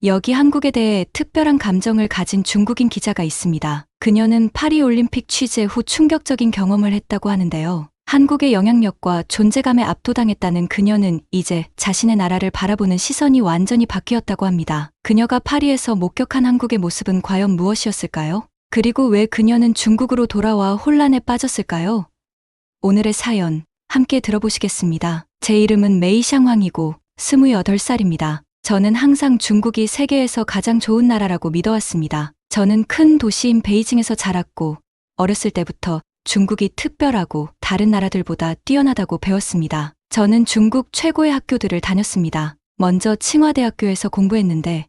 여기 한국에 대해 특별한 감정을 가진 중국인 기자가 있습니다. 그녀는 파리올림픽 취재 후 충격적인 경험을 했다고 하는데요. 한국의 영향력과 존재감에 압도당했다는 그녀는 이제 자신의 나라를 바라보는 시선이 완전히 바뀌었다고 합니다. 그녀가 파리에서 목격한 한국의 모습은 과연 무엇이었을까요? 그리고 왜 그녀는 중국으로 돌아와 혼란에 빠졌을까요? 오늘의 사연 함께 들어보시겠습니다. 제 이름은 메이샹황이고 28살입니다. 저는 항상 중국이 세계에서 가장 좋은 나라라고 믿어왔습니다. 저는 큰 도시인 베이징에서 자랐고 어렸을 때부터 중국이 특별하고 다른 나라들보다 뛰어나다고 배웠습니다. 저는 중국 최고의 학교들을 다녔습니다. 먼저 칭화대학교에서 공부했는데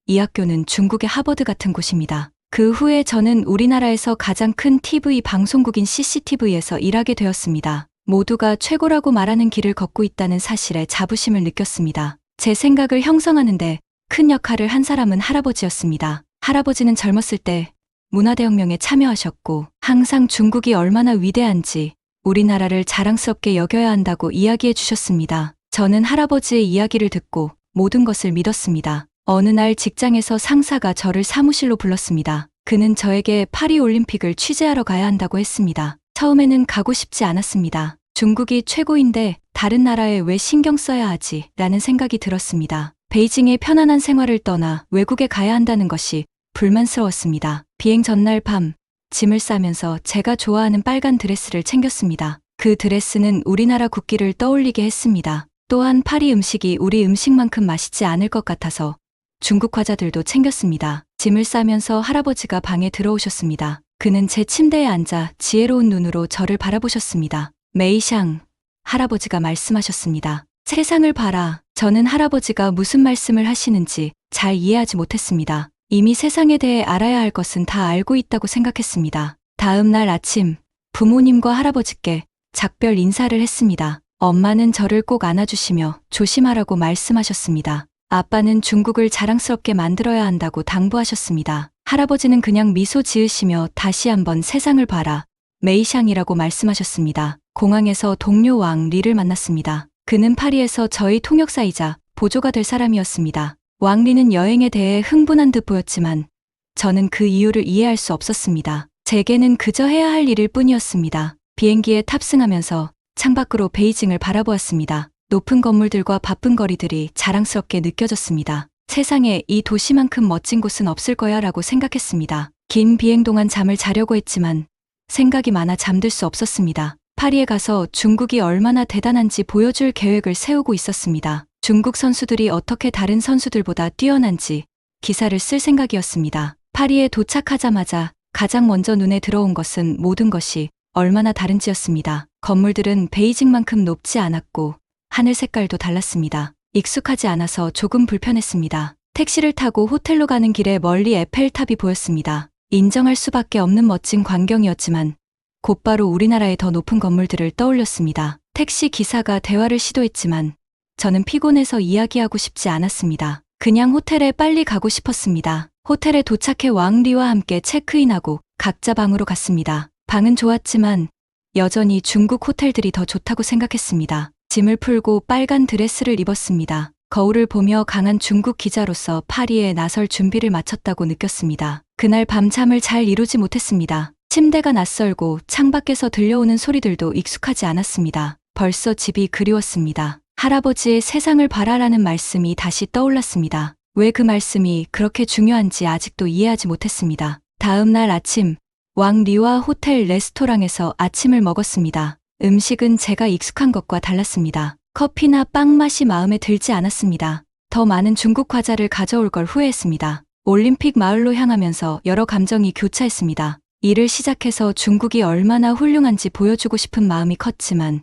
이 학교는 중국의 하버드 같은 곳입니다. 그 후에 저는 우리나라에서 가장 큰 TV 방송국인 CCTV에서 일하게 되었습니다. 모두가 최고라고 말하는 길을 걷고 있다는 사실에 자부심을 느꼈습니다. 제 생각을 형성하는데 큰 역할을 한 사람은 할아버지였습니다. 할아버지는 젊었을 때 문화대혁명에 참여하셨고 항상 중국이 얼마나 위대한지 우리나라를 자랑스럽게 여겨야 한다고 이야기해 주셨습니다. 저는 할아버지의 이야기를 듣고 모든 것을 믿었습니다. 어느 날 직장에서 상사가 저를 사무실로 불렀습니다. 그는 저에게 파리올림픽을 취재하러 가야 한다고 했습니다. 처음에는 가고 싶지 않았습니다. 중국이 최고인데 다른 나라에 왜 신경 써야 하지? 라는 생각이 들었습니다. 베이징의 편안한 생활을 떠나 외국에 가야 한다는 것이 불만스러웠습니다. 비행 전날 밤 짐을 싸면서 제가 좋아하는 빨간 드레스를 챙겼습니다. 그 드레스는 우리나라 국기를 떠올리게 했습니다. 또한 파리 음식이 우리 음식만큼 맛있지 않을 것 같아서 중국 과자들도 챙겼습니다. 짐을 싸면서 할아버지가 방에 들어오셨습니다. 그는 제 침대에 앉아 지혜로운 눈으로 저를 바라보셨습니다. 메이샹, 할아버지가 말씀하셨습니다. 세상을 봐라. 저는 할아버지가 무슨 말씀을 하시는지 잘 이해하지 못했습니다. 이미 세상에 대해 알아야 할 것은 다 알고 있다고 생각했습니다. 다음 날 아침 부모님과 할아버지께 작별 인사를 했습니다. 엄마는 저를 꼭 안아주시며 조심하라고 말씀하셨습니다. 아빠는 중국을 자랑스럽게 만들어야 한다고 당부하셨습니다. 할아버지는 그냥 미소 지으시며 다시 한번 세상을 봐라. 메이샹이라고 말씀하셨습니다. 공항에서 동료 왕 리를 만났습니다. 그는 파리에서 저희 통역사이자 보조가 될 사람이었습니다. 왕 리는 여행에 대해 흥분한 듯 보였지만 저는 그 이유를 이해할 수 없었습니다. 제게는 그저 해야 할 일일 뿐이었습니다. 비행기에 탑승하면서 창밖으로 베이징을 바라보았습니다. 높은 건물들과 바쁜 거리들이 자랑스럽게 느껴졌습니다. 세상에 이 도시만큼 멋진 곳은 없을 거야 라고 생각했습니다. 긴 비행 동안 잠을 자려고 했지만 생각이 많아 잠들 수 없었습니다. 파리에 가서 중국이 얼마나 대단한지 보여줄 계획을 세우고 있었습니다. 중국 선수들이 어떻게 다른 선수들보다 뛰어난지 기사를 쓸 생각이었습니다. 파리에 도착하자마자 가장 먼저 눈에 들어온 것은 모든 것이 얼마나 다른지였습니다. 건물들은 베이징만큼 높지 않았고 하늘 색깔도 달랐습니다. 익숙하지 않아서 조금 불편했습니다. 택시를 타고 호텔로 가는 길에 멀리 에펠탑이 보였습니다. 인정할 수밖에 없는 멋진 광경이었지만 곧바로 우리나라의 더 높은 건물들을 떠올렸습니다. 택시 기사가 대화를 시도했지만 저는 피곤해서 이야기하고 싶지 않았습니다. 그냥 호텔에 빨리 가고 싶었습니다. 호텔에 도착해 왕리와 함께 체크인하고 각자 방으로 갔습니다. 방은 좋았지만 여전히 중국 호텔들이 더 좋다고 생각했습니다. 짐을 풀고 빨간 드레스를 입었습니다. 거울을 보며 강한 중국 기자로서 파리에 나설 준비를 마쳤다고 느꼈습니다. 그날 밤 잠을 잘 이루지 못했습니다. 침대가 낯설고 창밖에서 들려오는 소리들도 익숙하지 않았습니다. 벌써 집이 그리웠습니다. 할아버지의 세상을 봐라라는 말씀이 다시 떠올랐습니다. 왜 그 말씀이 그렇게 중요한지 아직도 이해하지 못했습니다. 다음 날 아침, 왕 리와 호텔 레스토랑에서 아침을 먹었습니다. 음식은 제가 익숙한 것과 달랐습니다. 커피나 빵 맛이 마음에 들지 않았습니다. 더 많은 중국 과자를 가져올 걸 후회했습니다. 올림픽 마을로 향하면서 여러 감정이 교차했습니다. 일을 시작해서 중국이 얼마나 훌륭한지 보여주고 싶은 마음이 컸지만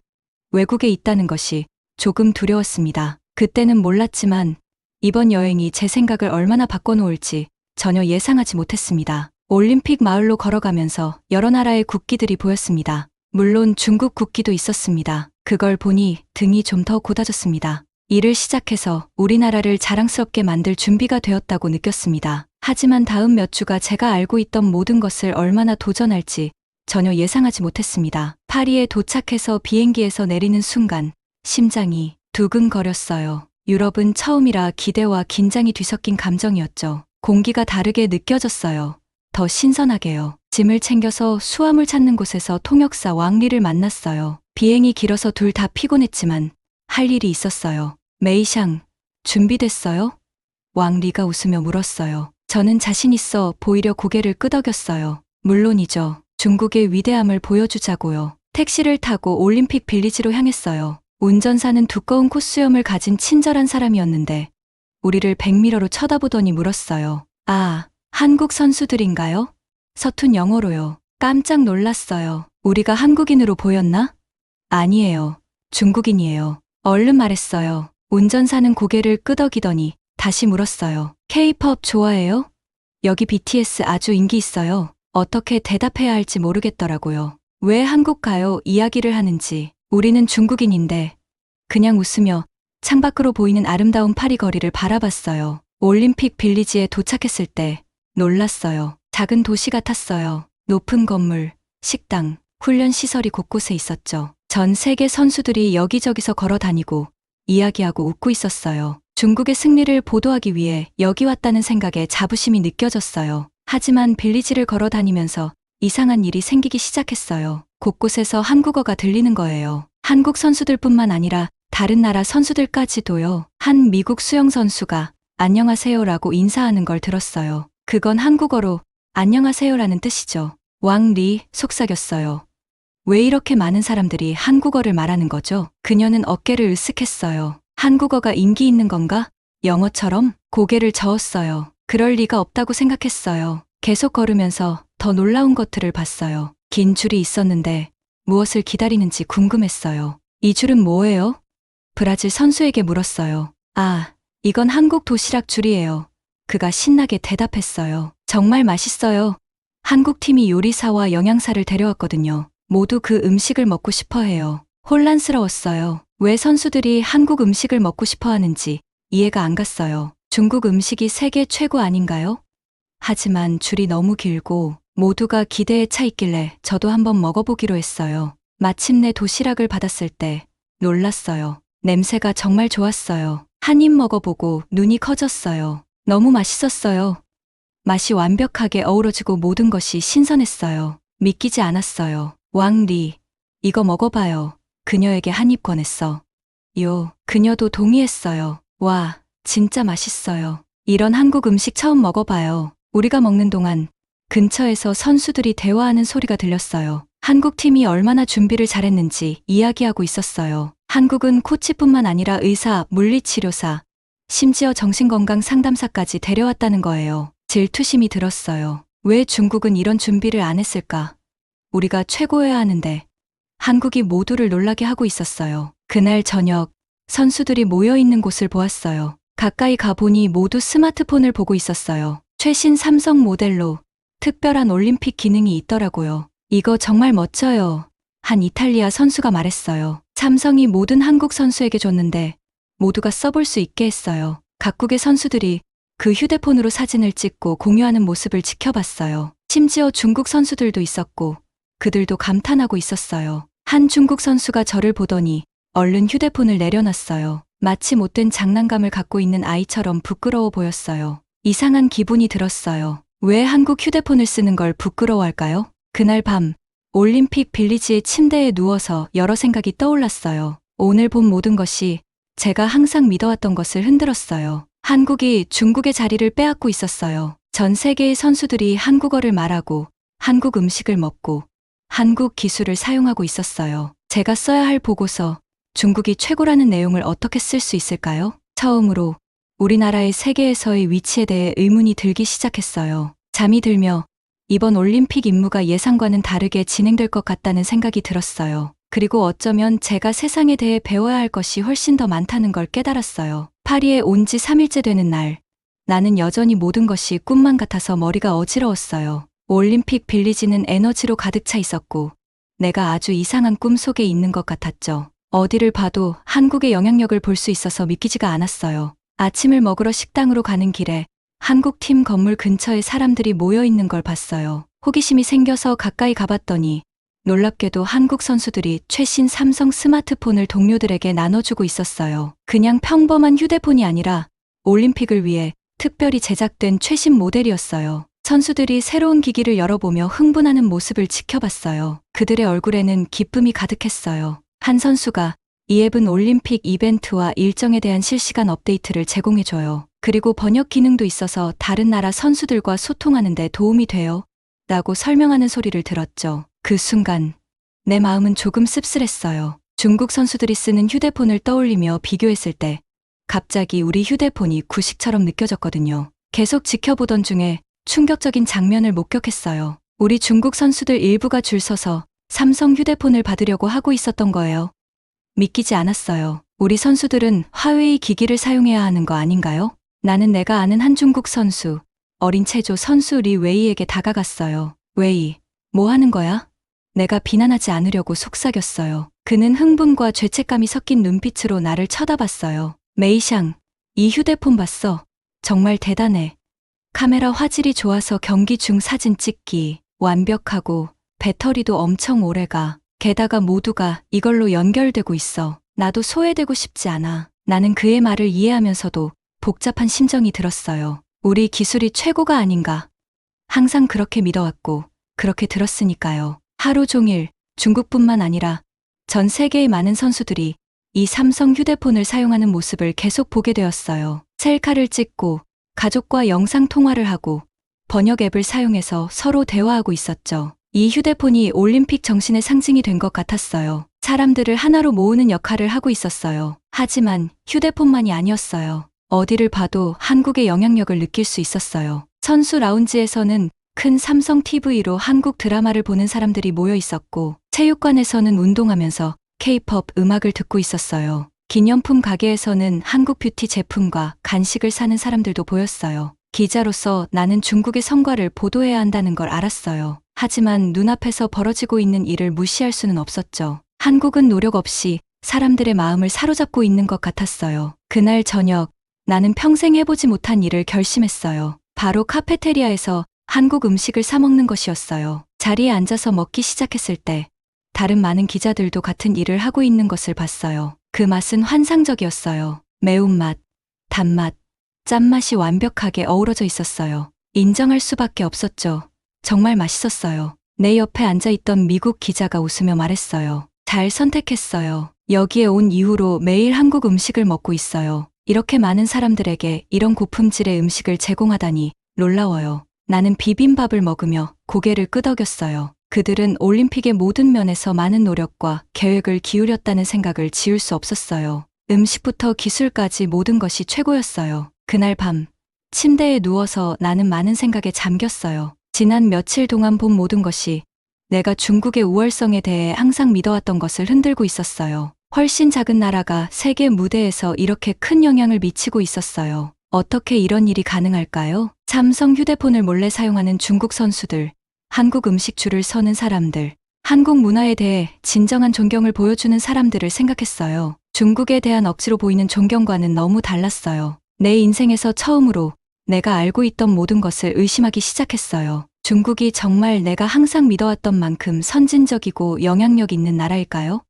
외국에 있다는 것이 조금 두려웠습니다. 그때는 몰랐지만 이번 여행이 제 생각을 얼마나 바꿔놓을지 전혀 예상하지 못했습니다. 올림픽 마을로 걸어가면서 여러 나라의 국기들이 보였습니다. 물론 중국 국기도 있었습니다. 그걸 보니 등이 좀 더 고다졌습니다. 일을 시작해서 우리나라를 자랑스럽게 만들 준비가 되었다고 느꼈습니다. 하지만 다음 몇 주가 제가 알고 있던 모든 것을 얼마나 도전할지 전혀 예상하지 못했습니다. 파리에 도착해서 비행기에서 내리는 순간 심장이 두근거렸어요. 유럽은 처음이라 기대와 긴장이 뒤섞인 감정이었죠. 공기가 다르게 느껴졌어요. 더 신선하게요. 짐을 챙겨서 수화물 찾는 곳에서 통역사 왕리를 만났어요. 비행이 길어서 둘 다 피곤했지만 할 일이 있었어요. 메이샹, 준비됐어요? 왕리가 웃으며 물었어요. 저는 자신 있어 보이려 고개를 끄덕였어요. 물론이죠. 중국의 위대함을 보여주자고요. 택시를 타고 올림픽 빌리지로 향했어요. 운전사는 두꺼운 콧수염을 가진 친절한 사람이었는데 우리를 백미러로 쳐다보더니 물었어요. 아, 한국 선수들인가요? 서툰 영어로요. 깜짝 놀랐어요. 우리가 한국인으로 보였나? 아니에요. 중국인이에요. 얼른 말했어요. 운전사는 고개를 끄덕이더니 다시 물었어요. K-pop 좋아해요? 여기 BTS 아주 인기 있어요. 어떻게 대답해야 할지 모르겠더라고요. 왜 한국 가요? 이야기를 하는지. 우리는 중국인인데 그냥 웃으며 창밖으로 보이는 아름다운 파리 거리를 바라봤어요. 올림픽 빌리지에 도착했을 때 놀랐어요. 작은 도시 같았어요. 높은 건물, 식당, 훈련 시설이 곳곳에 있었죠. 전 세계 선수들이 여기저기서 걸어 다니고 이야기하고 웃고 있었어요. 중국의 승리를 보도하기 위해 여기 왔다는 생각에 자부심이 느껴졌어요. 하지만 빌리지를 걸어 다니면서 이상한 일이 생기기 시작했어요. 곳곳에서 한국어가 들리는 거예요. 한국 선수들뿐만 아니라 다른 나라 선수들까지도요. 한 미국 수영 선수가 안녕하세요라고 인사하는 걸 들었어요. 그건 한국어로 안녕하세요라는 뜻이죠. 왕리 속삭였어요. 왜 이렇게 많은 사람들이 한국어를 말하는 거죠? 그녀는 어깨를 으쓱했어요. 한국어가 인기 있는 건가? 영어처럼? 고개를 저었어요. 그럴 리가 없다고 생각했어요. 계속 걸으면서 더 놀라운 것들을 봤어요. 긴 줄이 있었는데 무엇을 기다리는지 궁금했어요. 이 줄은 뭐예요? 브라질 선수에게 물었어요. 아, 이건 한국 도시락 줄이에요. 그가 신나게 대답했어요. 정말 맛있어요. 한국 팀이 요리사와 영양사를 데려왔거든요. 모두 그 음식을 먹고 싶어 해요. 혼란스러웠어요. 왜 선수들이 한국 음식을 먹고 싶어 하는지 이해가 안 갔어요. 중국 음식이 세계 최고 아닌가요? 하지만 줄이 너무 길고 모두가 기대에 차 있길래 저도 한번 먹어보기로 했어요. 마침내 도시락을 받았을 때 놀랐어요. 냄새가 정말 좋았어요. 한 입 먹어보고 눈이 커졌어요. 너무 맛있었어요. 맛이 완벽하게 어우러지고 모든 것이 신선했어요. 믿기지 않았어요. 왕리, 이거 먹어봐요. 그녀에게 한 입 권했어. 그녀도 동의했어요. 와, 진짜 맛있어요. 이런 한국 음식 처음 먹어봐요. 우리가 먹는 동안 근처에서 선수들이 대화하는 소리가 들렸어요. 한국 팀이 얼마나 준비를 잘했는지 이야기하고 있었어요. 한국은 코치뿐만 아니라 의사, 물리치료사, 심지어 정신건강 상담사까지 데려왔다는 거예요. 질투심이 들었어요. 왜 중국은 이런 준비를 안 했을까? 우리가 최고여야 하는데 한국이 모두를 놀라게 하고 있었어요. 그날 저녁 선수들이 모여있는 곳을 보았어요. 가까이 가보니 모두 스마트폰을 보고 있었어요. 최신 삼성 모델로 특별한 올림픽 기능이 있더라고요. 이거 정말 멋져요. 한 이탈리아 선수가 말했어요. 삼성이 모든 한국 선수에게 줬는데 모두가 써볼 수 있게 했어요. 각국의 선수들이 그 휴대폰으로 사진을 찍고 공유하는 모습을 지켜봤어요. 심지어 중국 선수들도 있었고 그들도 감탄하고 있었어요. 한 중국 선수가 저를 보더니 얼른 휴대폰을 내려놨어요. 마치 못된 장난감을 갖고 있는 아이처럼 부끄러워 보였어요. 이상한 기분이 들었어요. 왜 한국 휴대폰을 쓰는 걸 부끄러워할까요? 그날 밤 올림픽 빌리지의 침대에 누워서 여러 생각이 떠올랐어요. 오늘 본 모든 것이 제가 항상 믿어왔던 것을 흔들었어요. 한국이 중국의 자리를 빼앗고 있었어요. 전 세계의 선수들이 한국어를 말하고 한국 음식을 먹고 한국 기술을 사용하고 있었어요. 제가 써야 할 보고서, 중국이 최고라는 내용을 어떻게 쓸 수 있을까요? 처음으로 우리나라의 세계에서의 위치에 대해 의문이 들기 시작했어요. 잠이 들며 이번 올림픽 임무가 예상과는 다르게 진행될 것 같다는 생각이 들었어요. 그리고 어쩌면 제가 세상에 대해 배워야 할 것이 훨씬 더 많다는 걸 깨달았어요. 파리에 온 지 3일째 되는 날, 나는 여전히 모든 것이 꿈만 같아서 머리가 어지러웠어요. 올림픽 빌리지는 에너지로 가득 차 있었고 내가 아주 이상한 꿈 속에 있는 것 같았죠. 어디를 봐도 한국의 영향력을 볼 수 있어서 믿기지가 않았어요. 아침을 먹으러 식당으로 가는 길에 한국 팀 건물 근처에 사람들이 모여 있는 걸 봤어요. 호기심이 생겨서 가까이 가봤더니 놀랍게도 한국 선수들이 최신 삼성 스마트폰을 동료들에게 나눠주고 있었어요. 그냥 평범한 휴대폰이 아니라 올림픽을 위해 특별히 제작된 최신 모델이었어요. 선수들이 새로운 기기를 열어보며 흥분하는 모습을 지켜봤어요. 그들의 얼굴에는 기쁨이 가득했어요. 한 선수가 이 앱은 올림픽 이벤트와 일정에 대한 실시간 업데이트를 제공해줘요. 그리고 번역 기능도 있어서 다른 나라 선수들과 소통하는 데 도움이 돼요. 라고 설명하는 소리를 들었죠. 그 순간 내 마음은 조금 씁쓸했어요. 중국 선수들이 쓰는 휴대폰을 떠올리며 비교했을 때 갑자기 우리 휴대폰이 구식처럼 느껴졌거든요. 계속 지켜보던 중에 충격적인 장면을 목격했어요. 우리 중국 선수들 일부가 줄 서서 삼성 휴대폰을 받으려고 하고 있었던 거예요. 믿기지 않았어요. 우리 선수들은 화웨이 기기를 사용해야 하는 거 아닌가요? 나는 내가 아는 한 중국 선수, 어린 체조 선수 리 웨이에게 다가갔어요. 웨이, 뭐 하는 거야? 내가 비난하지 않으려고 속삭였어요. 그는 흥분과 죄책감이 섞인 눈빛으로 나를 쳐다봤어요. 메이샹, 이 휴대폰 봤어? 정말 대단해. 카메라 화질이 좋아서 경기 중 사진 찍기, 완벽하고 배터리도 엄청 오래가. 게다가 모두가 이걸로 연결되고 있어. 나도 소외되고 싶지 않아. 나는 그의 말을 이해하면서도 복잡한 심정이 들었어요. 우리 기술이 최고가 아닌가. 항상 그렇게 믿어왔고 그렇게 들었으니까요. 하루 종일 중국뿐만 아니라 전 세계의 많은 선수들이 이 삼성 휴대폰을 사용하는 모습을 계속 보게 되었어요. 셀카를 찍고 가족과 영상 통화를 하고 번역 앱을 사용해서 서로 대화하고 있었죠. 이 휴대폰이 올림픽 정신의 상징이 된 것 같았어요. 사람들을 하나로 모으는 역할을 하고 있었어요. 하지만 휴대폰만이 아니었어요. 어디를 봐도 한국의 영향력을 느낄 수 있었어요. 선수 라운지에서는 큰 삼성 TV로 한국 드라마를 보는 사람들이 모여 있었고, 체육관에서는 운동하면서 K-팝 음악을 듣고 있었어요. 기념품 가게에서는 한국 뷰티 제품과 간식을 사는 사람들도 보였어요. 기자로서 나는 중국의 성과를 보도해야 한다는 걸 알았어요. 하지만 눈앞에서 벌어지고 있는 일을 무시할 수는 없었죠. 한국은 노력 없이 사람들의 마음을 사로잡고 있는 것 같았어요. 그날 저녁, 나는 평생 해보지 못한 일을 결심했어요. 바로 카페테리아에서 한국 음식을 사 먹는 것이었어요. 자리에 앉아서 먹기 시작했을 때 다른 많은 기자들도 같은 일을 하고 있는 것을 봤어요. 그 맛은 환상적이었어요. 매운맛, 단맛, 짠맛이 완벽하게 어우러져 있었어요. 인정할 수밖에 없었죠. 정말 맛있었어요. 내 옆에 앉아있던 미국 기자가 웃으며 말했어요. 잘 선택했어요. 여기에 온 이후로 매일 한국 음식을 먹고 있어요. 이렇게 많은 사람들에게 이런 고품질의 음식을 제공하다니 놀라워요. 나는 비빔밥을 먹으며 고개를 끄덕였어요. 그들은 올림픽의 모든 면에서 많은 노력과 계획을 기울였다는 생각을 지울 수 없었어요. 음식부터 기술까지 모든 것이 최고였어요. 그날 밤, 침대에 누워서 나는 많은 생각에 잠겼어요. 지난 며칠 동안 본 모든 것이 내가 중국의 우월성에 대해 항상 믿어왔던 것을 흔들고 있었어요. 훨씬 작은 나라가 세계 무대에서 이렇게 큰 영향을 미치고 있었어요. 어떻게 이런 일이 가능할까요? 삼성 휴대폰을 몰래 사용하는 중국 선수들, 한국 음식 줄을 서는 사람들, 한국 문화에 대해 진정한 존경을 보여주는 사람들을 생각했어요. 중국에 대한 억지로 보이는 존경과는 너무 달랐어요. 내 인생에서 처음으로 내가 알고 있던 모든 것을 의심하기 시작했어요. 중국이 정말 내가 항상 믿어왔던 만큼 선진적이고 영향력 있는 나라일까요?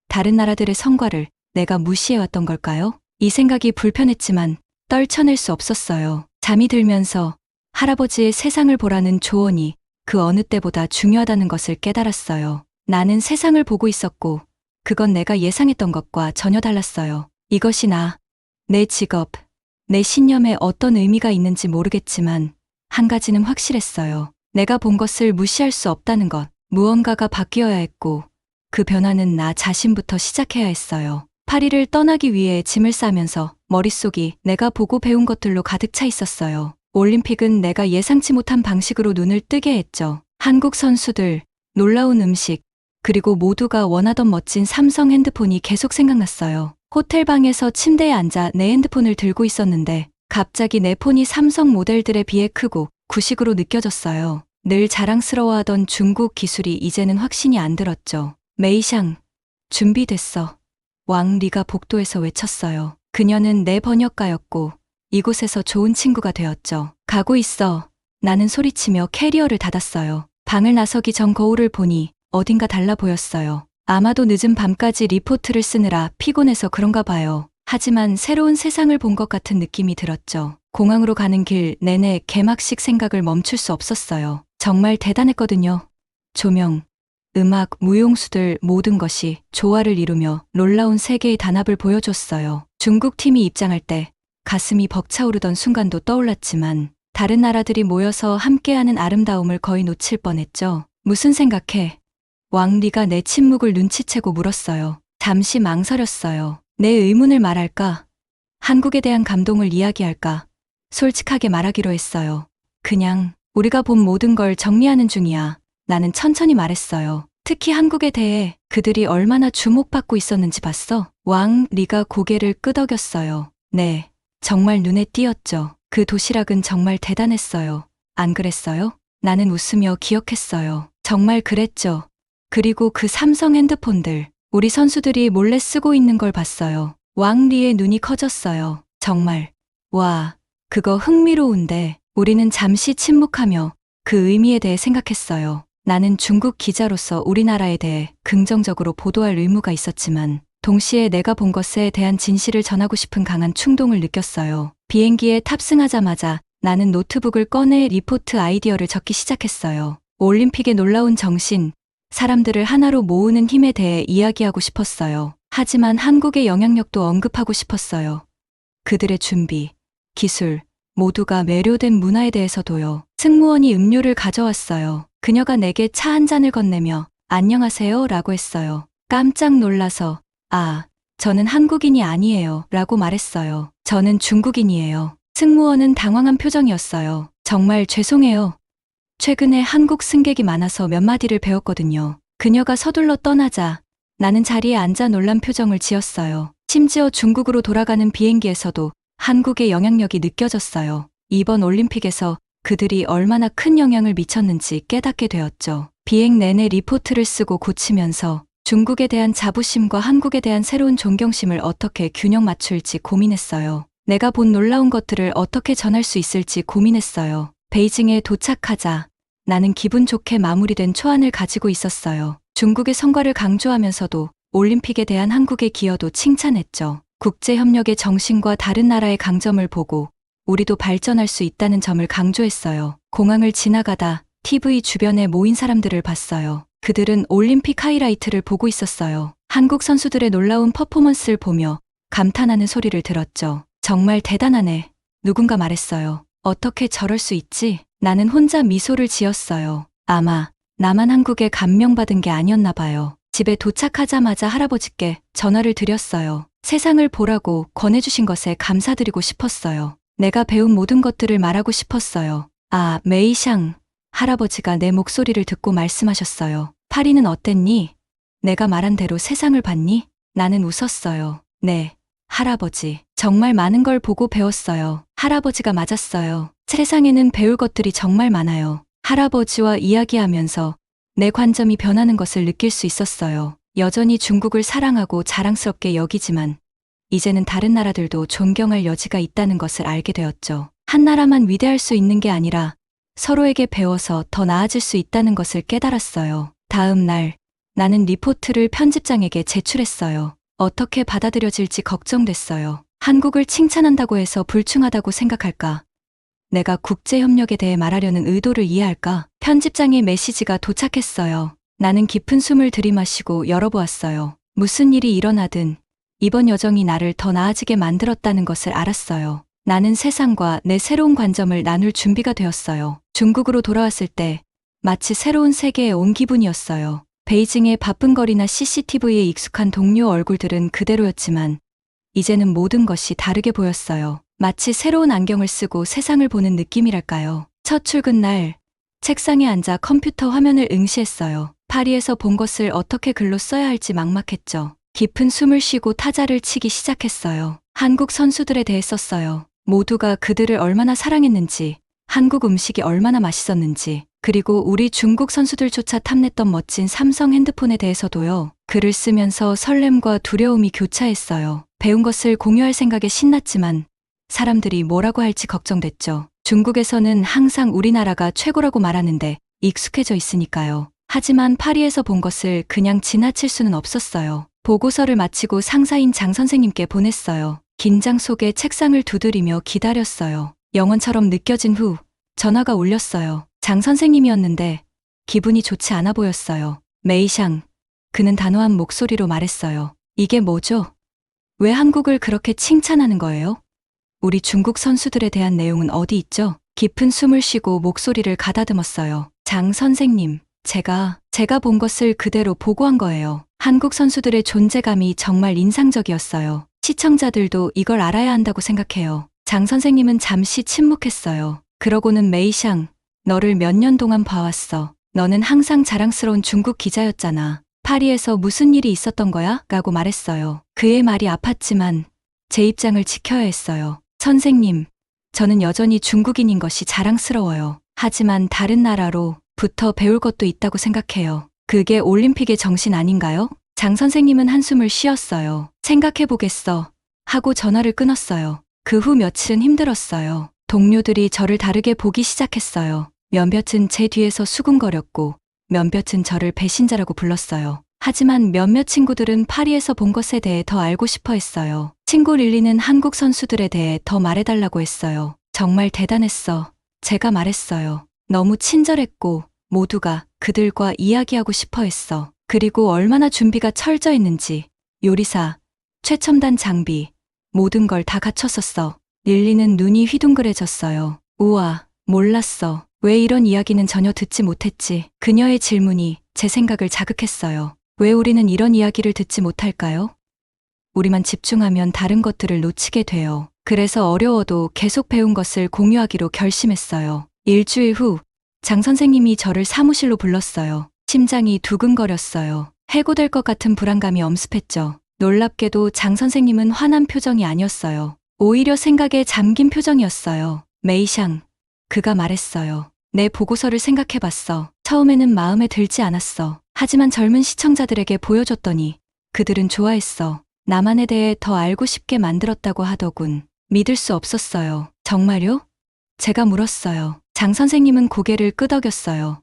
다른 나라들의 성과를 내가 무시해왔던 걸까요? 이 생각이 불편했지만 떨쳐낼 수 없었어요. 잠이 들면서 할아버지의 세상을 보라는 조언이 그 어느 때보다 중요하다는 것을 깨달았어요. 나는 세상을 보고 있었고 그건 내가 예상했던 것과 전혀 달랐어요. 이것이 내 직업, 내 신념에 어떤 의미가 있는지 모르겠지만 한 가지는 확실했어요. 내가 본 것을 무시할 수 없다는 것. 무언가가 바뀌어야 했고 그 변화는 나 자신부터 시작해야 했어요. 파리를 떠나기 위해 짐을 싸면서 머릿속이 내가 보고 배운 것들로 가득 차 있었어요. 올림픽은 내가 예상치 못한 방식으로 눈을 뜨게 했죠. 한국 선수들, 놀라운 음식, 그리고 모두가 원하던 멋진 삼성 핸드폰이 계속 생각났어요. 호텔방에서 침대에 앉아 내 핸드폰을 들고 있었는데 갑자기 내 폰이 삼성 모델들에 비해 크고 구식으로 느껴졌어요. 늘 자랑스러워하던 중국 기술이 이제는 확신이 안 들었죠. 메이샹, 준비됐어. 왕 리가 복도에서 외쳤어요. 그녀는 내 번역가였고 이곳에서 좋은 친구가 되었죠. 가고 있어. 나는 소리치며 캐리어를 닫았어요. 방을 나서기 전 거울을 보니 어딘가 달라 보였어요. 아마도 늦은 밤까지 리포트를 쓰느라 피곤해서 그런가 봐요. 하지만 새로운 세상을 본 것 같은 느낌이 들었죠. 공항으로 가는 길 내내 개막식 생각을 멈출 수 없었어요. 정말 대단했거든요. 조명, 음악, 무용수들 모든 것이 조화를 이루며 놀라운 세계의 단합을 보여줬어요. 중국 팀이 입장할 때 가슴이 벅차오르던 순간도 떠올랐지만 다른 나라들이 모여서 함께하는 아름다움을 거의 놓칠 뻔했죠. 무슨 생각해? 왕 리가 내 침묵을 눈치채고 물었어요. 잠시 망설였어요. 내 의문을 말할까? 한국에 대한 감동을 이야기할까? 솔직하게 말하기로 했어요. 그냥 우리가 본 모든 걸 정리하는 중이야. 나는 천천히 말했어요. 특히 한국에 대해 그들이 얼마나 주목받고 있었는지 봤어? 왕 리가 고개를 끄덕였어요. 네, 정말 눈에 띄었죠. 그 도시락은 정말 대단했어요. 안 그랬어요? 나는 웃으며 기억했어요. 정말 그랬죠. 그리고 그 삼성 핸드폰들, 우리 선수들이 몰래 쓰고 있는 걸 봤어요. 왕 리의 눈이 커졌어요. 정말. 와, 그거 흥미로운데 우리는 잠시 침묵하며 그 의미에 대해 생각했어요. 나는 중국 기자로서 우리나라에 대해 긍정적으로 보도할 의무가 있었지만 동시에 내가 본 것에 대한 진실을 전하고 싶은 강한 충동을 느꼈어요. 비행기에 탑승하자마자 나는 노트북을 꺼내 리포트 아이디어를 적기 시작했어요. 올림픽의 놀라운 정신, 사람들을 하나로 모으는 힘에 대해 이야기하고 싶었어요. 하지만 한국의 영향력도 언급하고 싶었어요. 그들의 준비, 기술, 모두가 매료된 문화에 대해서도요. 승무원이 음료를 가져왔어요. 그녀가 내게 차 한 잔을 건네며 안녕하세요 라고 했어요. 깜짝 놀라서 저는 한국인이 아니에요 라고 말했어요. 저는 중국인이에요. 승무원은 당황한 표정이었어요. 정말 죄송해요. 최근에 한국 승객이 많아서 몇 마디를 배웠거든요. 그녀가 서둘러 떠나자 나는 자리에 앉아 놀란 표정을 지었어요. 심지어 중국으로 돌아가는 비행기에서도 한국의 영향력이 느껴졌어요. 이번 올림픽에서 그들이 얼마나 큰 영향을 미쳤는지 깨닫게 되었죠. 비행 내내 리포트를 쓰고 고치면서 중국에 대한 자부심과 한국에 대한 새로운 존경심을 어떻게 균형 맞출지 고민했어요. 내가 본 놀라운 것들을 어떻게 전할 수 있을지 고민했어요. 베이징에 도착하자 나는 기분 좋게 마무리된 초안을 가지고 있었어요. 중국의 성과를 강조하면서도 올림픽에 대한 한국의 기여도 칭찬했죠. 국제협력의 정신과 다른 나라의 강점을 보고 우리도 발전할 수 있다는 점을 강조했어요. 공항을 지나가다 TV 주변에 모인 사람들을 봤어요. 그들은 올림픽 하이라이트를 보고 있었어요. 한국 선수들의 놀라운 퍼포먼스를 보며 감탄하는 소리를 들었죠. 정말 대단하네. 누군가 말했어요. 어떻게 저럴 수 있지? 나는 혼자 미소를 지었어요. 아마 나만 한국에 감명받은 게 아니었나 봐요. 집에 도착하자마자 할아버지께 전화를 드렸어요. 세상을 보라고 권해주신 것에 감사드리고 싶었어요. 내가 배운 모든 것들을 말하고 싶었어요. 메이샹. 할아버지가 내 목소리를 듣고 말씀하셨어요. 파리는 어땠니? 내가 말한 대로 세상을 봤니? 나는 웃었어요. 네, 할아버지. 정말 많은 걸 보고 배웠어요. 할아버지가 맞았어요. 세상에는 배울 것들이 정말 많아요. 할아버지와 이야기하면서 내 관점이 변하는 것을 느낄 수 있었어요. 여전히 중국을 사랑하고 자랑스럽게 여기지만 이제는 다른 나라들도 존경할 여지가 있다는 것을 알게 되었죠. 한 나라만 위대할 수 있는 게 아니라 서로에게 배워서 더 나아질 수 있다는 것을 깨달았어요. 다음 날 나는 리포트를 편집장에게 제출했어요. 어떻게 받아들여질지 걱정됐어요. 한국을 칭찬한다고 해서 불충하다고 생각할까? 내가 국제협력에 대해 말하려는 의도를 이해할까? 편집장의 메시지가 도착했어요. 나는 깊은 숨을 들이마시고 열어보았어요. 무슨 일이 일어나든 이번 여정이 나를 더 나아지게 만들었다는 것을 알았어요. 나는 세상과 내 새로운 관점을 나눌 준비가 되었어요. 중국으로 돌아왔을 때 마치 새로운 세계에 온 기분이었어요. 베이징의 바쁜 거리나 CCTV에 익숙한 동료 얼굴들은 그대로였지만 이제는 모든 것이 다르게 보였어요. 마치 새로운 안경을 쓰고 세상을 보는 느낌이랄까요. 첫 출근 날 책상에 앉아 컴퓨터 화면을 응시했어요. 파리에서 본 것을 어떻게 글로 써야 할지 막막했죠. 깊은 숨을 쉬고 타자를 치기 시작했어요. 한국 선수들에 대해 썼어요. 모두가 그들을 얼마나 사랑했는지, 한국 음식이 얼마나 맛있었는지, 그리고 우리 중국 선수들조차 탐냈던 멋진 삼성 핸드폰에 대해서도요. 글을 쓰면서 설렘과 두려움이 교차했어요. 배운 것을 공유할 생각에 신났지만 사람들이 뭐라고 할지 걱정됐죠. 중국에서는 항상 우리나라가 최고라고 말하는데 익숙해져 있으니까요. 하지만 파리에서 본 것을 그냥 지나칠 수는 없었어요. 보고서를 마치고 상사인 장 선생님께 보냈어요. 긴장 속에 책상을 두드리며 기다렸어요. 영원처럼 느껴진 후 전화가 울렸어요. 장 선생님이었는데 기분이 좋지 않아 보였어요. 메이샹, 그는 단호한 목소리로 말했어요. 이게 뭐죠? 왜 한국을 그렇게 칭찬하는 거예요? 우리 중국 선수들에 대한 내용은 어디 있죠? 깊은 숨을 쉬고 목소리를 가다듬었어요. 장 선생님, 제가 본 것을 그대로 보고한 거예요. 한국 선수들의 존재감이 정말 인상적이었어요. 시청자들도 이걸 알아야 한다고 생각해요. 장 선생님은 잠시 침묵했어요. 그러고는 메이샹, 너를 몇 년 동안 봐왔어. 너는 항상 자랑스러운 중국 기자였잖아. 파리에서 무슨 일이 있었던 거야? 라고 말했어요. 그의 말이 아팠지만 제 입장을 지켜야 했어요. 선생님, 저는 여전히 중국인인 것이 자랑스러워요. 하지만 다른 나라로부터 배울 것도 있다고 생각해요. 그게 올림픽의 정신 아닌가요? 장 선생님은 한숨을 쉬었어요. 생각해보겠어. 하고 전화를 끊었어요. 그 후 며칠은 힘들었어요. 동료들이 저를 다르게 보기 시작했어요. 몇몇은 제 뒤에서 수군거렸고 몇몇은 저를 배신자라고 불렀어요. 하지만 몇몇 친구들은 파리에서 본 것에 대해 더 알고 싶어 했어요. 친구 릴리는 한국 선수들에 대해 더 말해달라고 했어요. 정말 대단했어. 제가 말했어요. 너무 친절했고 모두가 그들과 이야기하고 싶어 했어. 그리고 얼마나 준비가 철저했는지, 요리사, 최첨단 장비, 모든 걸 다 갖췄었어. 릴리는 눈이 휘둥그레졌어요. 우와, 몰랐어. 왜 이런 이야기는 전혀 듣지 못했지? 그녀의 질문이 제 생각을 자극했어요. 왜 우리는 이런 이야기를 듣지 못할까요? 우리만 집중하면 다른 것들을 놓치게 돼요. 그래서 어려워도 계속 배운 것을 공유하기로 결심했어요. 일주일 후, 장 선생님이 저를 사무실로 불렀어요. 심장이 두근거렸어요. 해고될 것 같은 불안감이 엄습했죠. 놀랍게도 장 선생님은 화난 표정이 아니었어요. 오히려 생각에 잠긴 표정이었어요. 메이샹, 그가 말했어요. 내 보고서를 생각해봤어. 처음에는 마음에 들지 않았어. 하지만 젊은 시청자들에게 보여줬더니 그들은 좋아했어. 나만에 대해 더 알고 싶게 만들었다고 하더군. 믿을 수 없었어요. 정말요? 제가 물었어요. 장 선생님은 고개를 끄덕였어요.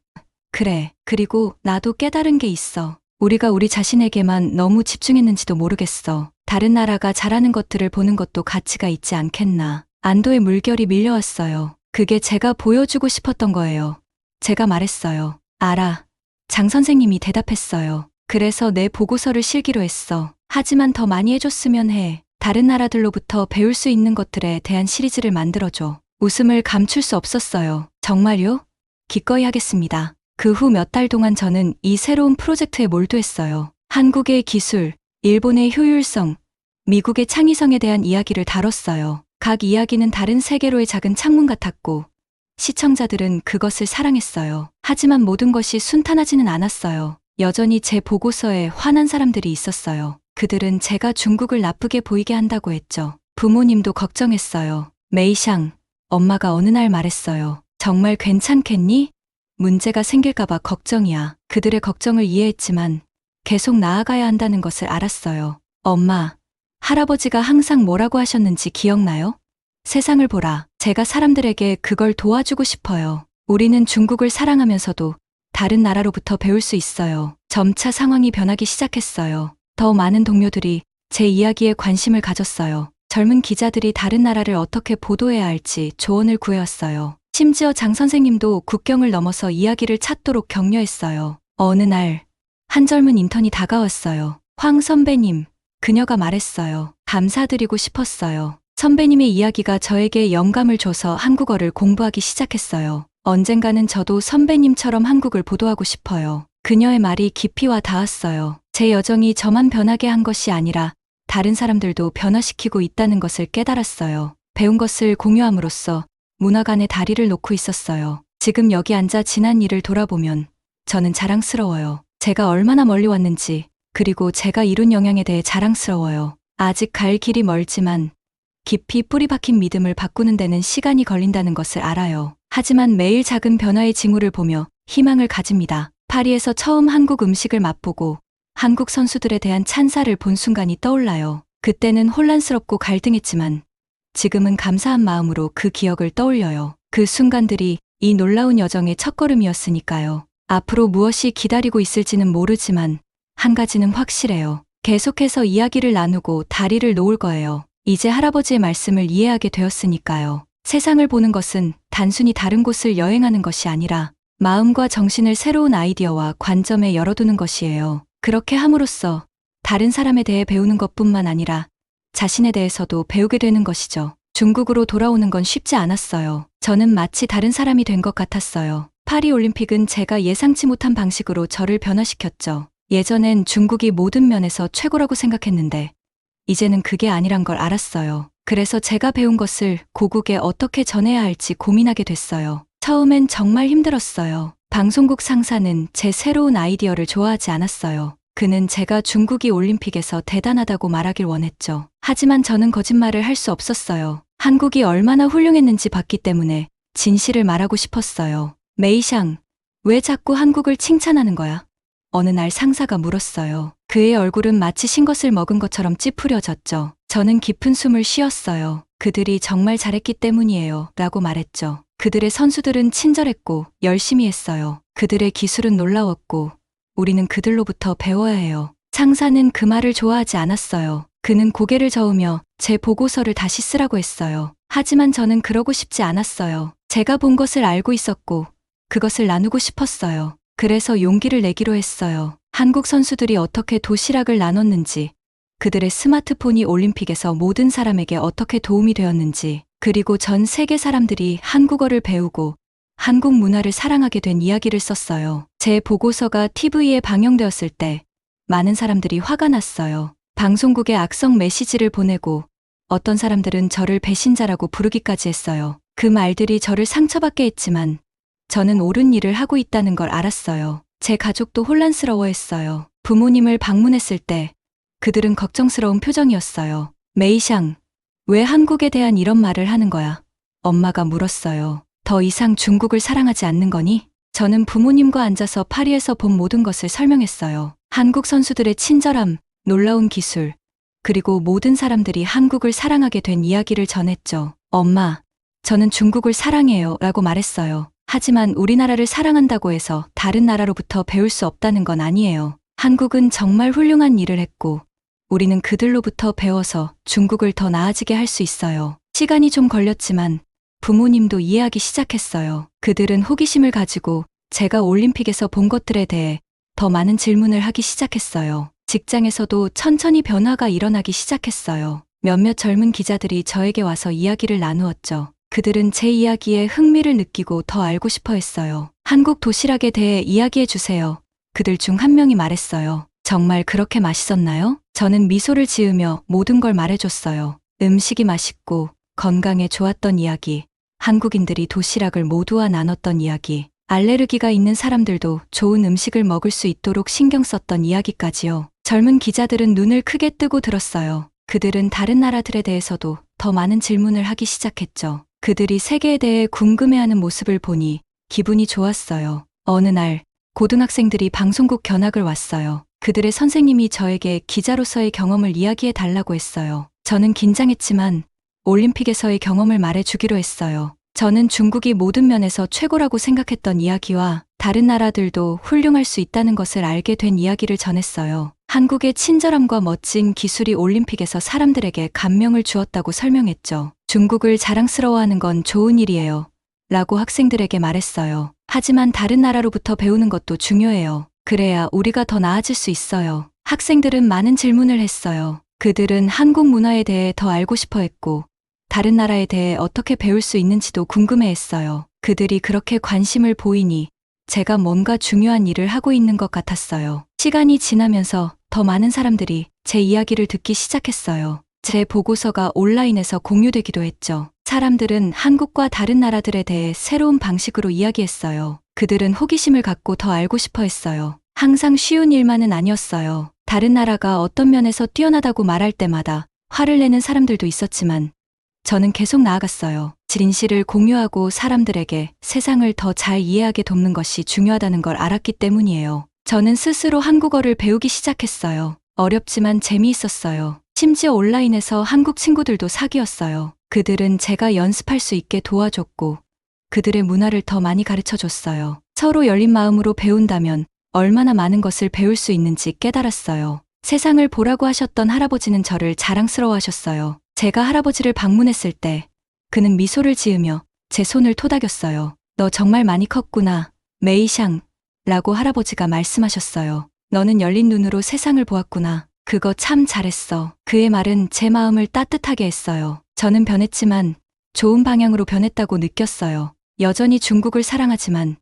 그래, 그리고 나도 깨달은 게 있어. 우리가 우리 자신에게만 너무 집중했는지도 모르겠어. 다른 나라가 잘하는 것들을 보는 것도 가치가 있지 않겠나. 안도의 물결이 밀려왔어요. 그게 제가 보여주고 싶었던 거예요. 제가 말했어요. 알아. 장 선생님이 대답했어요. 그래서 내 보고서를 실기로 했어. 하지만 더 많이 해줬으면 해. 다른 나라들로부터 배울 수 있는 것들에 대한 시리즈를 만들어줘. 웃음을 감출 수 없었어요. 정말요? 기꺼이 하겠습니다. 그 후 몇 달 동안 저는 이 새로운 프로젝트에 몰두했어요. 한국의 기술, 일본의 효율성, 미국의 창의성에 대한 이야기를 다뤘어요. 각 이야기는 다른 세계로의 작은 창문 같았고 시청자들은 그것을 사랑했어요. 하지만 모든 것이 순탄하지는 않았어요. 여전히 제 보고서에 화난 사람들이 있었어요. 그들은 제가 중국을 나쁘게 보이게 한다고 했죠. 부모님도 걱정했어요. 메이샹, 엄마가 어느 날 말했어요. 정말 괜찮겠니? 문제가 생길까봐 걱정이야. 그들의 걱정을 이해했지만 계속 나아가야 한다는 것을 알았어요. 엄마, 할아버지가 항상 뭐라고 하셨는지 기억나요? 세상을 보라. 제가 사람들에게 그걸 도와주고 싶어요. 우리는 중국을 사랑하면서도 다른 나라로부터 배울 수 있어요. 점차 상황이 변하기 시작했어요. 더 많은 동료들이 제 이야기에 관심을 가졌어요. 젊은 기자들이 다른 나라를 어떻게 보도해야 할지 조언을 구해왔어요. 심지어 장 선생님도 국경을 넘어서 이야기를 찾도록 격려했어요. 어느 날, 한 젊은 인턴이 다가왔어요. 황 선배님, 그녀가 말했어요. 감사드리고 싶었어요. 선배님의 이야기가 저에게 영감을 줘서 한국어를 공부하기 시작했어요. 언젠가는 저도 선배님처럼 한국을 보도하고 싶어요. 그녀의 말이 깊이 와 닿았어요. 제 여정이 저만 변하게 한 것이 아니라 다른 사람들도 변화시키고 있다는 것을 깨달았어요. 배운 것을 공유함으로써 문화 간의 다리를 놓고 있었어요. 지금 여기 앉아 지난 일을 돌아보면 저는 자랑스러워요. 제가 얼마나 멀리 왔는지, 그리고 제가 이룬 영향에 대해 자랑스러워요. 아직 갈 길이 멀지만 깊이 뿌리 박힌 믿음을 바꾸는 데는 시간이 걸린다는 것을 알아요. 하지만 매일 작은 변화의 징후를 보며 희망을 가집니다. 파리에서 처음 한국 음식을 맛보고 한국 선수들에 대한 찬사를 본 순간이 떠올라요. 그때는 혼란스럽고 갈등했지만 지금은 감사한 마음으로 그 기억을 떠올려요. 그 순간들이 이 놀라운 여정의 첫걸음이었으니까요. 앞으로 무엇이 기다리고 있을지는 모르지만 한 가지는 확실해요. 계속해서 이야기를 나누고 다리를 놓을 거예요. 이제 할아버지의 말씀을 이해하게 되었으니까요. 세상을 보는 것은 단순히 다른 곳을 여행하는 것이 아니라 마음과 정신을 새로운 아이디어와 관점에 열어두는 것이에요. 그렇게 함으로써 다른 사람에 대해 배우는 것뿐만 아니라 자신에 대해서도 배우게 되는 것이죠. 중국으로 돌아오는 건 쉽지 않았어요. 저는 마치 다른 사람이 된 것 같았어요. 파리 올림픽은 제가 예상치 못한 방식으로 저를 변화시켰죠. 예전엔 중국이 모든 면에서 최고라고 생각했는데 이제는 그게 아니란 걸 알았어요. 그래서 제가 배운 것을 고국에 어떻게 전해야 할지 고민하게 됐어요. 처음엔 정말 힘들었어요. 방송국 상사는 제 새로운 아이디어를 좋아하지 않았어요. 그는 제가 중국이 올림픽에서 대단하다고 말하길 원했죠. 하지만 저는 거짓말을 할 수 없었어요. 한국이 얼마나 훌륭했는지 봤기 때문에 진실을 말하고 싶었어요. 메이샹, 왜 자꾸 한국을 칭찬하는 거야? 어느 날 상사가 물었어요. 그의 얼굴은 마치 신것을 먹은 것처럼 찌푸려졌죠. 저는 깊은 숨을 쉬었어요. 그들이 정말 잘했기 때문이에요. 라고 말했죠. 그들의 선수들은 친절했고 열심히 했어요. 그들의 기술은 놀라웠고 우리는 그들로부터 배워야 해요. 상사는 그 말을 좋아하지 않았어요. 그는 고개를 저으며 제 보고서를 다시 쓰라고 했어요. 하지만 저는 그러고 싶지 않았어요. 제가 본 것을 알고 있었고 그것을 나누고 싶었어요. 그래서 용기를 내기로 했어요. 한국 선수들이 어떻게 도시락을 나눴는지, 그들의 스마트폰이 올림픽에서 모든 사람에게 어떻게 도움이 되었는지, 그리고 전 세계 사람들이 한국어를 배우고 한국 문화를 사랑하게 된 이야기를 썼어요. 제 보고서가 TV에 방영되었을 때 많은 사람들이 화가 났어요. 방송국에 악성 메시지를 보내고 어떤 사람들은 저를 배신자라고 부르기까지 했어요. 그 말들이 저를 상처받게 했지만 저는 옳은 일을 하고 있다는 걸 알았어요. 제 가족도 혼란스러워했어요. 부모님을 방문했을 때 그들은 걱정스러운 표정이었어요. 메이샹, 왜 한국에 대한 이런 말을 하는 거야? 엄마가 물었어요. 더 이상 중국을 사랑하지 않는 거니? 저는 부모님과 앉아서 파리에서 본 모든 것을 설명했어요. 한국 선수들의 친절함, 놀라운 기술, 그리고 모든 사람들이 한국을 사랑하게 된 이야기를 전했죠. 엄마, 저는 중국을 사랑해요. 라고 말했어요. 하지만 우리나라를 사랑한다고 해서 다른 나라로부터 배울 수 없다는 건 아니에요. 한국은 정말 훌륭한 일을 했고 우리는 그들로부터 배워서 중국을 더 나아지게 할 수 있어요. 시간이 좀 걸렸지만 부모님도 이해하기 시작했어요. 그들은 호기심을 가지고 제가 올림픽에서 본 것들에 대해 더 많은 질문을 하기 시작했어요. 직장에서도 천천히 변화가 일어나기 시작했어요. 몇몇 젊은 기자들이 저에게 와서 이야기를 나누었죠. 그들은 제 이야기에 흥미를 느끼고 더 알고 싶어 했어요. 한국 도시락에 대해 이야기해 주세요. 그들 중 한 명이 말했어요. 정말 그렇게 맛있었나요? 저는 미소를 지으며 모든 걸 말해줬어요. 음식이 맛있고 건강에 좋았던 이야기, 한국인들이 도시락을 모두와 나눴던 이야기, 알레르기가 있는 사람들도 좋은 음식을 먹을 수 있도록 신경 썼던 이야기까지요. 젊은 기자들은 눈을 크게 뜨고 들었어요. 그들은 다른 나라들에 대해서도 더 많은 질문을 하기 시작했죠. 그들이 세계에 대해 궁금해하는 모습을 보니 기분이 좋았어요. 어느 날 고등학생들이 방송국 견학을 왔어요. 그들의 선생님이 저에게 기자로서의 경험을 이야기해 달라고 했어요. 저는 긴장했지만 올림픽에서의 경험을 말해주기로 했어요. 저는 중국이 모든 면에서 최고라고 생각했던 이야기와 다른 나라들도 훌륭할 수 있다는 것을 알게 된 이야기를 전했어요. 한국의 친절함과 멋진 기술이 올림픽에서 사람들에게 감명을 주었다고 설명했죠. 중국을 자랑스러워하는 건 좋은 일이에요. 라고 학생들에게 말했어요. 하지만 다른 나라로부터 배우는 것도 중요해요. 그래야 우리가 더 나아질 수 있어요. 학생들은 많은 질문을 했어요. 그들은 한국 문화에 대해 더 알고 싶어 했고 다른 나라에 대해 어떻게 배울 수 있는지도 궁금해했어요. 그들이 그렇게 관심을 보이니 제가 뭔가 중요한 일을 하고 있는 것 같았어요. 시간이 지나면서 더 많은 사람들이 제 이야기를 듣기 시작했어요. 제 보고서가 온라인에서 공유되기도 했죠. 사람들은 한국과 다른 나라들에 대해 새로운 방식으로 이야기했어요. 그들은 호기심을 갖고 더 알고 싶어 했어요. 항상 쉬운 일만은 아니었어요. 다른 나라가 어떤 면에서 뛰어나다고 말할 때마다 화를 내는 사람들도 있었지만 저는 계속 나아갔어요. 진실을 공유하고 사람들에게 세상을 더 잘 이해하게 돕는 것이 중요하다는 걸 알았기 때문이에요. 저는 스스로 한국어를 배우기 시작했어요. 어렵지만 재미있었어요. 심지어 온라인에서 한국 친구들도 사귀었어요. 그들은 제가 연습할 수 있게 도와줬고 그들의 문화를 더 많이 가르쳐줬어요. 서로 열린 마음으로 배운다면 얼마나 많은 것을 배울 수 있는지 깨달았어요. 세상을 보라고 하셨던 할아버지는 저를 자랑스러워 하셨어요. 제가 할아버지를 방문했을 때 그는 미소를 지으며 제 손을 토닥였어요. 너 정말 많이 컸구나, 메이샹 라고 할아버지가 말씀하셨어요. 너는 열린 눈으로 세상을 보았구나. 그거 참 잘했어. 그의 말은 제 마음을 따뜻하게 했어요. 저는 변했지만 좋은 방향으로 변했다고 느꼈어요. 여전히 중국을 사랑하지만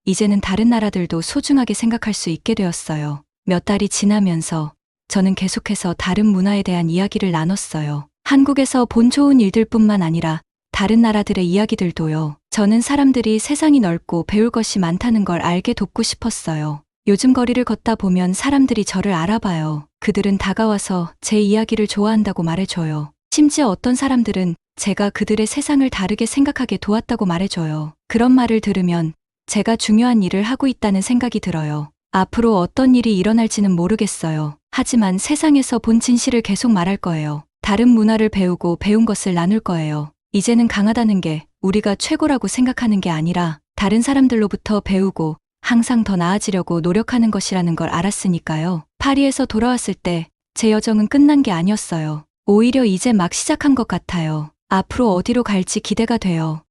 이제는 다른 나라들도 소중하게 생각할 수 있게 되었어요. 몇 달이 지나면서 저는 계속해서 다른 문화에 대한 이야기를 나눴어요. 한국에서 본 좋은 일들뿐만 아니라 다른 나라들의 이야기들도요. 저는 사람들이 세상이 넓고 배울 것이 많다는 걸 알게 돕고 싶었어요. 요즘 거리를 걷다 보면 사람들이 저를 알아봐요. 그들은 다가와서 제 이야기를 좋아한다고 말해줘요. 심지어 어떤 사람들은 제가 그들의 세상을 다르게 생각하게 도왔다고 말해줘요. 그런 말을 들으면 제가 중요한 일을 하고 있다는 생각이 들어요. 앞으로 어떤 일이 일어날지는 모르겠어요. 하지만 세상에서 본 진실을 계속 말할 거예요. 다른 문화를 배우고 배운 것을 나눌 거예요. 이제는 강하다는 게 우리가 최고라고 생각하는 게 아니라 다른 사람들로부터 배우고 항상 더 나아지려고 노력하는 것이라는 걸 알았으니까요. 파리에서 돌아왔을 때 제 여정은 끝난 게 아니었어요. 오히려 이제 막 시작한 것 같아요. 앞으로 어디로 갈지 기대가 돼요.